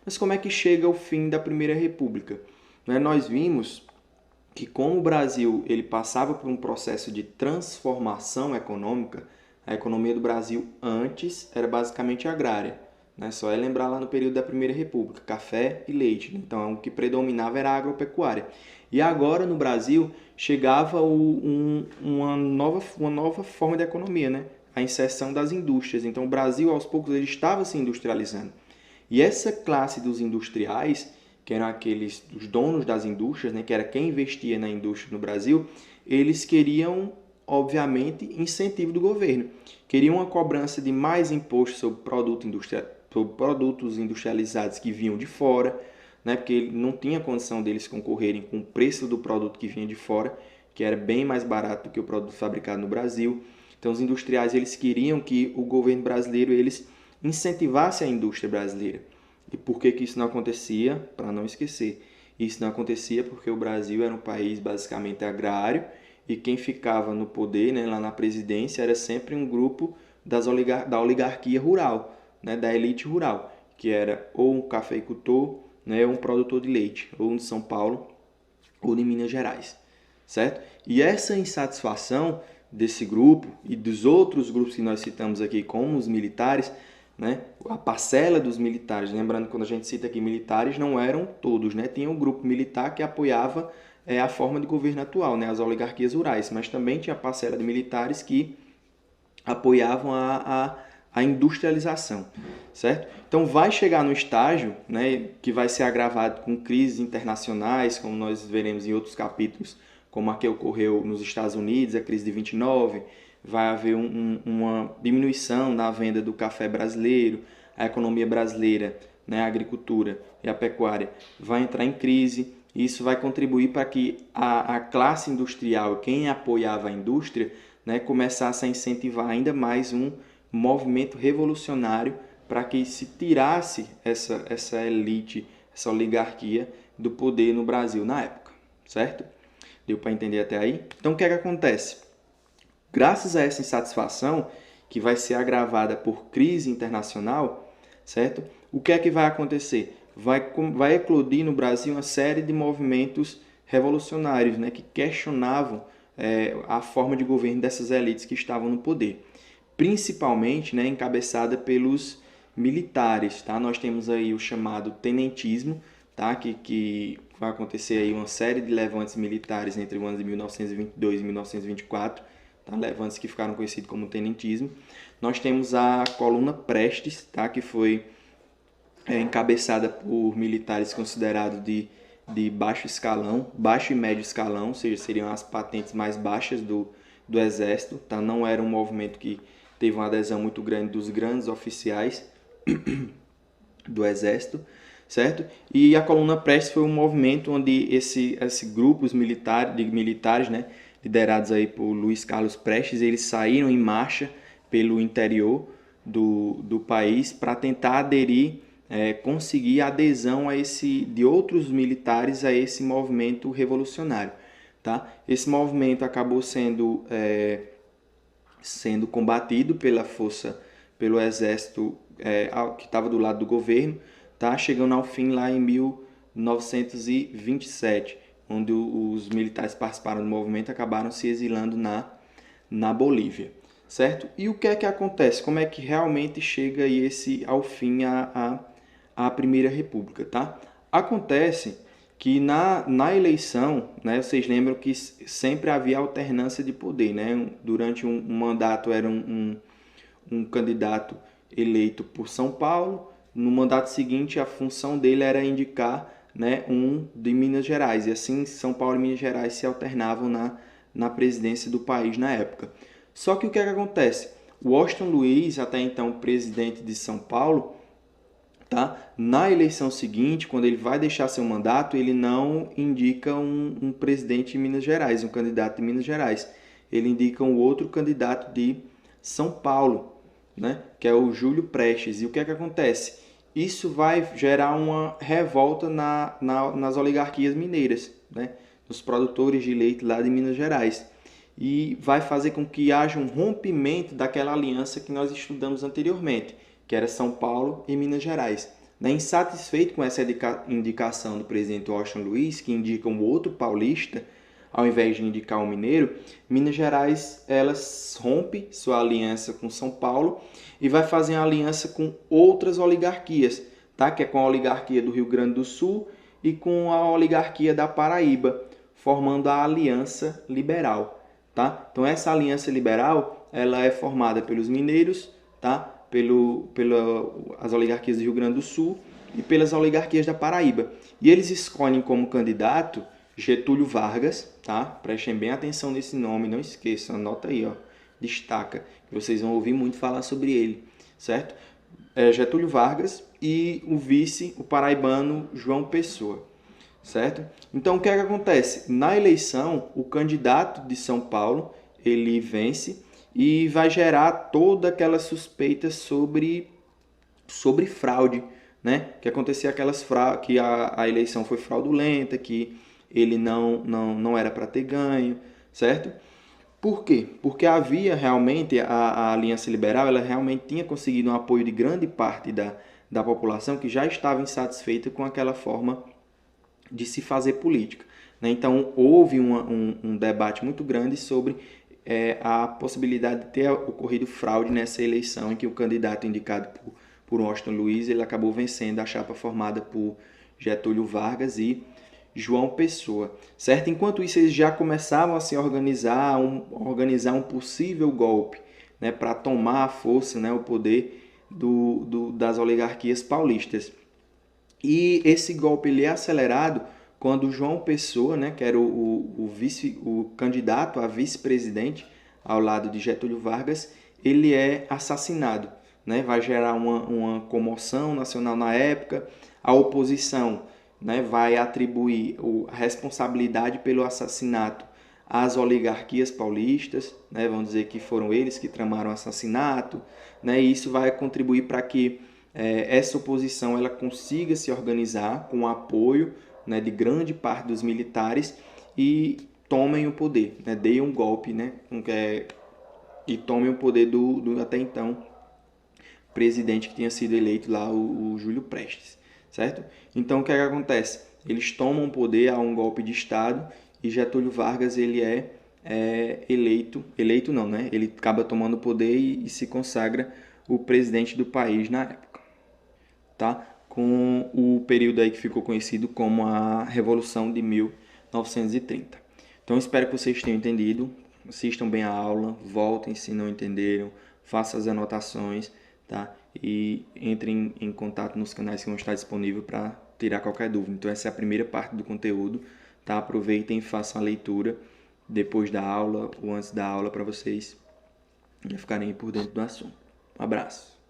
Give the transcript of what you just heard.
Mas como é que chega o fim da Primeira República? Né? Nós vimos que como o Brasil ele passava por um processo de transformação econômica, a economia do Brasil antes era basicamente agrária. Né? Só é lembrar lá no período da Primeira República, café e leite. Então, o que predominava era a agropecuária. E agora, no Brasil, chegava uma nova forma de economia, né? A inserção das indústrias. Então, o Brasil, aos poucos, ele estava se industrializando. E essa classe dos industriais, que eram aqueles os donos das indústrias, né, que era quem investia na indústria no Brasil, eles queriam, obviamente, incentivo do governo. Queriam uma cobrança de mais imposto sobre sobre produtos industrializados que vinham de fora, né, porque não tinha condição deles concorrerem com o preço do produto que vinha de fora, que era bem mais barato do que o produto fabricado no Brasil. Então, os industriais eles queriam que o governo brasileiro eles incentivasse a indústria brasileira. E por que isso não acontecia? Para não esquecer. Isso não acontecia porque o Brasil era um país basicamente agrário e quem ficava no poder, né, lá na presidência, era sempre um grupo da oligarquia rural, né, da elite rural, que era ou um cafeicultor, né, ou um produtor de leite, ou de São Paulo, ou de Minas Gerais, certo? E essa insatisfação desse grupo e dos outros grupos que nós citamos aqui, como os militares, né? A parcela dos militares, lembrando que quando a gente cita aqui militares, não eram todos, né? Tinha um grupo militar que apoiava a forma de governo atual, né? As oligarquias rurais, mas também tinha a parcela de militares que apoiavam a industrialização, certo? Então vai chegar no estágio, né, que vai ser agravado com crises internacionais, como nós veremos em outros capítulos, como a que ocorreu nos Estados Unidos, a crise de 29, vai haver uma diminuição na venda do café brasileiro, a economia brasileira, né, a agricultura e a pecuária vai entrar em crise. Isso vai contribuir para que a classe industrial, quem apoiava a indústria, né, começasse a incentivar ainda mais um movimento revolucionário para que se tirasse essa elite, essa oligarquia do poder no Brasil na época, certo? Deu para entender até aí? Então, o que é que acontece? Graças a essa insatisfação, que vai ser agravada por crise internacional, certo? O que é que vai acontecer? Vai eclodir no Brasil uma série de movimentos revolucionários, né, que questionavam a forma de governo dessas elites que estavam no poder, principalmente, né, encabeçada pelos militares, tá? Nós temos aí o chamado tenentismo, tá? Que vai acontecer aí uma série de levantes militares entre os anos de 1922 e 1924, tá? Levantes que ficaram conhecidos como tenentismo. Nós temos a coluna Prestes, tá? Que foi encabeçada por militares considerados de baixo escalão, baixo e médio escalão, ou seja, seriam as patentes mais baixas do Exército, tá? Não era um movimento que teve uma adesão muito grande dos grandes oficiais do Exército, certo? E a coluna Prestes foi um movimento onde esse grupos militares, né, liderados aí por Luiz Carlos Prestes, eles saíram em marcha pelo interior do país para tentar aderir, conseguir adesão de outros militares a esse movimento revolucionário, tá? Esse movimento acabou sendo combatido pelo exército que estava do lado do governo, tá? Chegando ao fim lá em 1927, onde os militares participaram do movimento e acabaram se exilando na Bolívia, certo? E o que é que acontece? Como é que realmente chega ao fim a Primeira República, tá? Acontece que na eleição, né, vocês lembram que sempre havia alternância de poder, né? Durante um mandato era um candidato eleito por São Paulo, no mandato seguinte a função dele era indicar, né, um de Minas Gerais, e assim São Paulo e Minas Gerais se alternavam na presidência do país na época. Só que o que é que acontece? Washington Luiz, até então presidente de São Paulo, tá? Na eleição seguinte, quando ele vai deixar seu mandato, ele não indica um presidente de Minas Gerais, um candidato de Minas Gerais. Ele indica um outro candidato de São Paulo, né? Que é o Júlio Prestes. E o que é que acontece? Isso vai gerar uma revolta nas oligarquias mineiras, né? Nos produtores de leite lá de Minas Gerais. E vai fazer com que haja um rompimento daquela aliança que nós estudamos anteriormente, que era São Paulo e Minas Gerais. Né? Insatisfeito com essa indicação do presidente Washington Luiz, que indica um outro paulista, ao invés de indicar um mineiro, Minas Gerais ela rompe sua aliança com São Paulo e vai fazer uma aliança com outras oligarquias, tá? Que é com a oligarquia do Rio Grande do Sul e com a oligarquia da Paraíba, formando a Aliança Liberal. Tá? Então essa aliança liberal ela é formada pelos mineiros, tá? Pelas oligarquias do Rio Grande do Sul e pelas oligarquias da Paraíba. E eles escolhem como candidato Getúlio Vargas, tá? Prestem bem atenção nesse nome, não esqueçam, anota aí, ó, destaca, que vocês vão ouvir muito falar sobre ele, certo? Getúlio Vargas e o vice, o paraibano João Pessoa. Certo? Então, o que é que acontece? Na eleição, o candidato de São Paulo, ele vence e vai gerar toda aquela suspeita sobre fraude, né? Que acontecia que a eleição foi fraudulenta, que ele não era para ter ganho, certo? Por quê? Porque havia realmente, a Aliança Liberal, ela realmente tinha conseguido um apoio de grande parte da população que já estava insatisfeita com aquela forma de se fazer política. Né? Então, houve um debate muito grande sobre a possibilidade de ter ocorrido fraude nessa eleição em que o candidato indicado por Washington Luiz ele acabou vencendo a chapa formada por Getúlio Vargas e João Pessoa. Certo? Enquanto isso, eles já começavam a se organizar um possível golpe, né, para tomar a força, né, o poder das oligarquias paulistas. E esse golpe ele é acelerado quando João Pessoa, né, que era o candidato a vice-presidente ao lado de Getúlio Vargas, ele é assassinado. Né? Vai gerar uma comoção nacional na época. A oposição, né, vai atribuir a responsabilidade pelo assassinato às oligarquias paulistas, né? Vão dizer que foram eles que tramaram o assassinato, né? E isso vai contribuir para que essa oposição ela consiga se organizar com o apoio, né, de grande parte dos militares e tomem o poder, né, deem um golpe, né, e tomem o poder do até então presidente que tinha sido eleito lá, o Júlio Prestes, certo? Então o que acontece? Eles tomam o poder a um golpe de Estado e Getúlio Vargas ele é eleito não, né? Ele acaba tomando o poder e se consagra o presidente do país na época. Tá? Com o período aí que ficou conhecido como a Revolução de 1930. Então, espero que vocês tenham entendido. Assistam bem a aula, voltem se não entenderam, façam as anotações, tá? E entrem em contato nos canais que vão estar disponíveis para tirar qualquer dúvida. Então, essa é a primeira parte do conteúdo, tá? Aproveitem e façam a leitura depois da aula ou antes da aula para vocês ficarem por dentro do assunto. Um abraço.